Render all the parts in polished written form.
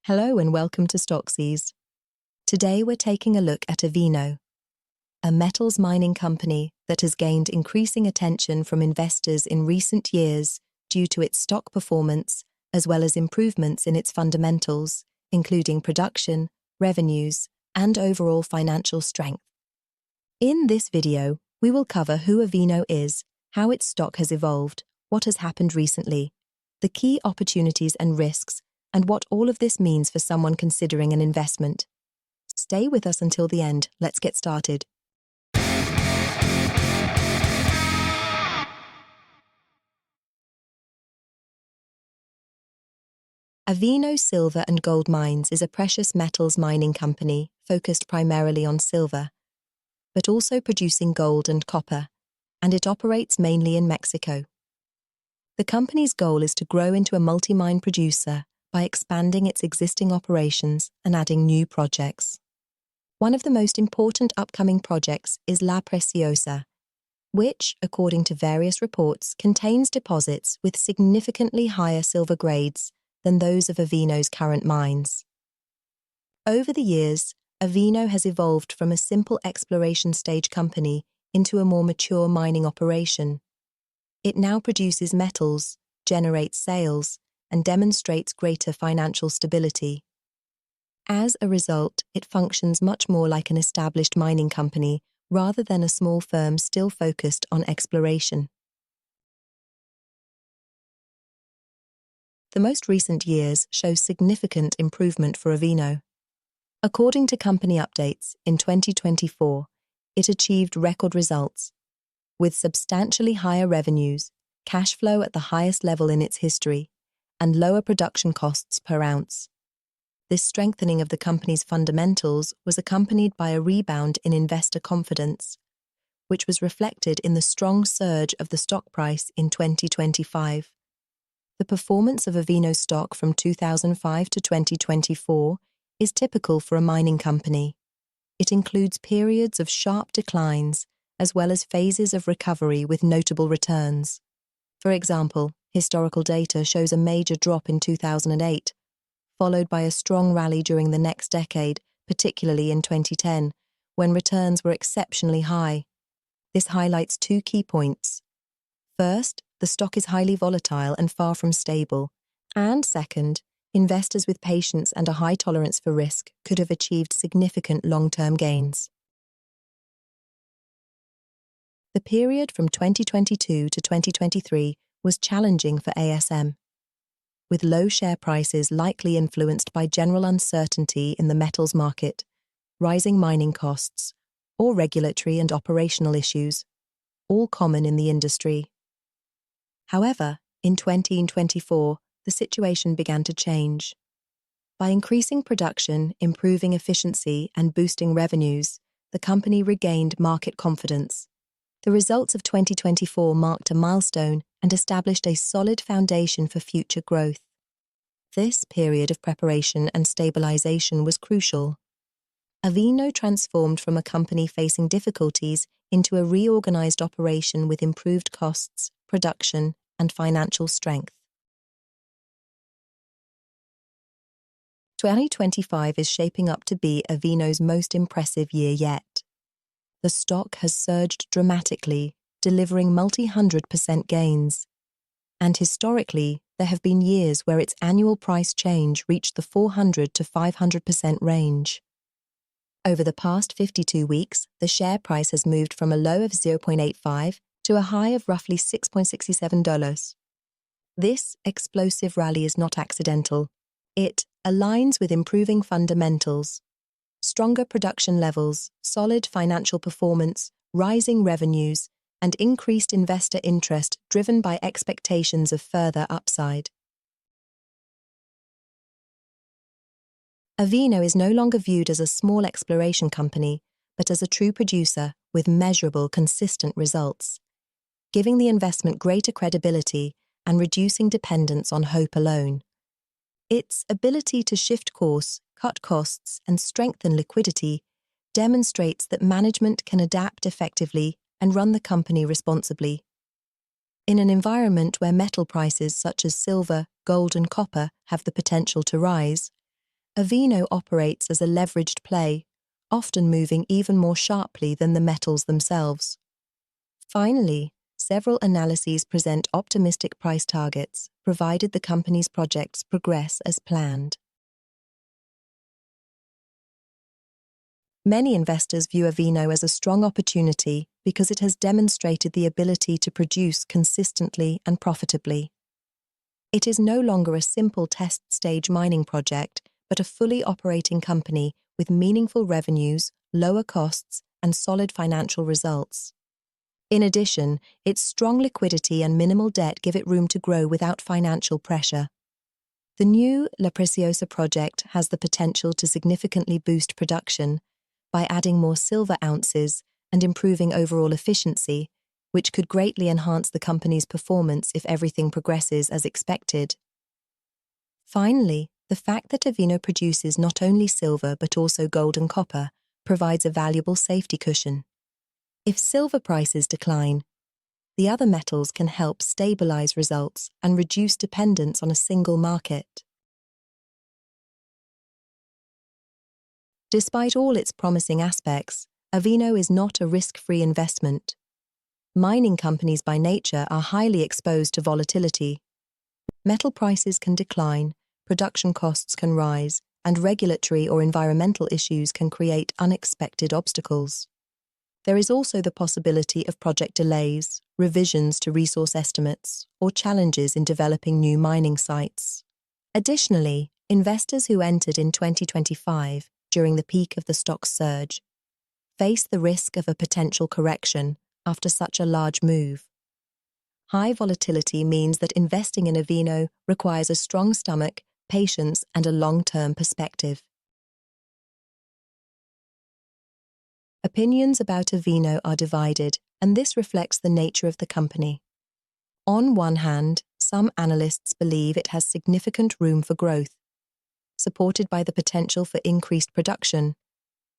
Hello and welcome to Stockseas. Today we're taking a look at Avino, a metals mining company that has gained increasing attention from investors in recent years due to its stock performance as well as improvements in its fundamentals, including production, revenues, and overall financial strength. In this video, we will cover who Avino is, how its stock has evolved, what has happened recently, the key opportunities and risks, and what all of this means for someone considering an investment. Stay with us until the end. Let's get started. Avino Silver and Gold Mines is a precious metals mining company focused primarily on silver, but also producing gold and copper, and it operates mainly in Mexico. The company's goal is to grow into a multi-mine producer by expanding its existing operations and adding new projects. One of the most important upcoming projects is La Preciosa, which, according to various reports, contains deposits with significantly higher silver grades than those of Avino's current mines. Over the years, Avino has evolved from a simple exploration stage company into a more mature mining operation. It now produces metals, generates sales, and demonstrates greater financial stability. As a result, it functions much more like an established mining company rather than a small firm still focused on exploration. The most recent years show significant improvement for Avino. According to company updates, in 2024, it achieved record results, with substantially higher revenues, cash flow at the highest level in its history, and lower production costs per ounce. This strengthening of the company's fundamentals was accompanied by a rebound in investor confidence, which was reflected in the strong surge of the stock price in 2025. The performance of Avino's stock from 2005 to 2024 is typical for a mining company. It includes periods of sharp declines as well as phases of recovery with notable returns. For example, historical data shows a major drop in 2008, followed by a strong rally during the next decade, particularly in 2010, when returns were exceptionally high. This highlights two key points. First, the stock is highly volatile and far from stable. And second, investors with patience and a high tolerance for risk could have achieved significant long-term gains. The period from 2022 to 2023 was challenging for ASM, with low share prices likely influenced by general uncertainty in the metals market, rising mining costs, or regulatory and operational issues, all common in the industry. However, in 2024, the situation began to change. By increasing production, improving efficiency, and boosting revenues, the company regained market confidence. The results of 2024 marked a milestone and established a solid foundation for future growth. This period of preparation and stabilization was crucial. Avino transformed from a company facing difficulties into a reorganized operation with improved costs, production, and financial strength. 2025 is shaping up to be Avino's most impressive year yet. The stock has surged dramatically, delivering multi-100% gains. And historically, there have been years where its annual price change reached the 400 to 500% range. Over the past 52 weeks, the share price has moved from a low of $0.85 to a high of roughly $6.67. This explosive rally is not accidental. It aligns with improving fundamentals. Stronger production levels, solid financial performance, rising revenues, and increased investor interest driven by expectations of further upside. Avino is no longer viewed as a small exploration company, but as a true producer with measurable, consistent results, giving the investment greater credibility and reducing dependence on hope alone. Its ability to shift course, cut costs, and strengthen liquidity demonstrates that management can adapt effectively and run the company responsibly. In an environment where metal prices such as silver, gold, and copper have the potential to rise, Avino operates as a leveraged play, often moving even more sharply than the metals themselves. Finally, several analyses present optimistic price targets, provided the company's projects progress as planned. Many investors view Avino as a strong opportunity because it has demonstrated the ability to produce consistently and profitably. It is no longer a simple test-stage mining project, but a fully operating company with meaningful revenues, lower costs, and solid financial results. In addition, its strong liquidity and minimal debt give it room to grow without financial pressure. The new Preciosa Project has the potential to significantly boost production by adding more silver ounces and improving overall efficiency, which could greatly enhance the company's performance if everything progresses as expected. Finally, the fact that Avino produces not only silver but also gold and copper provides a valuable safety cushion. If silver prices decline, the other metals can help stabilize results and reduce dependence on a single market. Despite all its promising aspects, Avino is not a risk-free investment. Mining companies by nature are highly exposed to volatility. Metal prices can decline, production costs can rise, and regulatory or environmental issues can create unexpected obstacles. There is also the possibility of project delays, revisions to resource estimates, or challenges in developing new mining sites. Additionally, investors who entered in 2025 during the peak of the stock's surge face the risk of a potential correction after such a large move. High volatility means that investing in Avino requires a strong stomach, patience, and a long-term perspective. Opinions about Avino are divided, and this reflects the nature of the company. On one hand, some analysts believe it has significant room for growth, supported by the potential for increased production,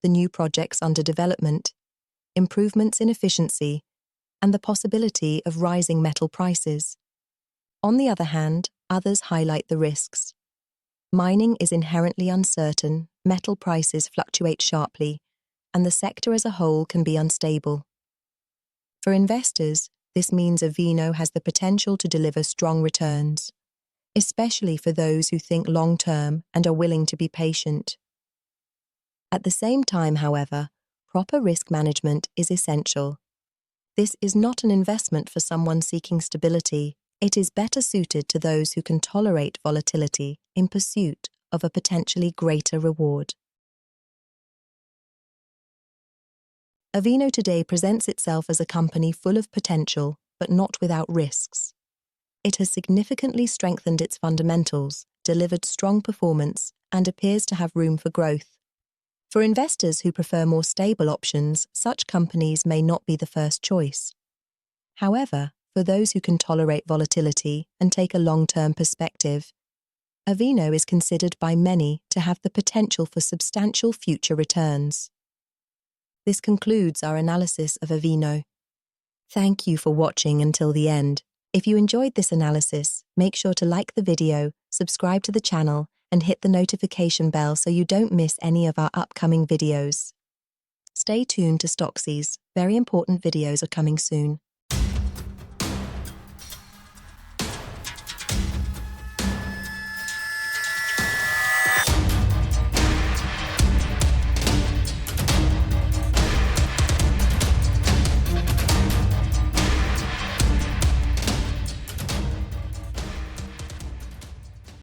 the new projects under development, improvements in efficiency, and the possibility of rising metal prices. On the other hand, others highlight the risks. Mining is inherently uncertain, metal prices fluctuate sharply, and the sector as a whole can be unstable. For investors, this means Avino has the potential to deliver strong returns, especially for those who think long-term and are willing to be patient. At the same time, however, proper risk management is essential. This is not an investment for someone seeking stability. It is better suited to those who can tolerate volatility in pursuit of a potentially greater reward. Avino today presents itself as a company full of potential, but not without risks. It has significantly strengthened its fundamentals, delivered strong performance, and appears to have room for growth. For investors who prefer more stable options, such companies may not be the first choice. However, for those who can tolerate volatility and take a long-term perspective, Avino is considered by many to have the potential for substantial future returns. This concludes our analysis of Avino. Thank you for watching until the end. If you enjoyed this analysis, make sure to like the video, subscribe to the channel, and hit the notification bell so you don't miss any of our upcoming videos. Stay tuned to Stoxies. Very important videos are coming soon.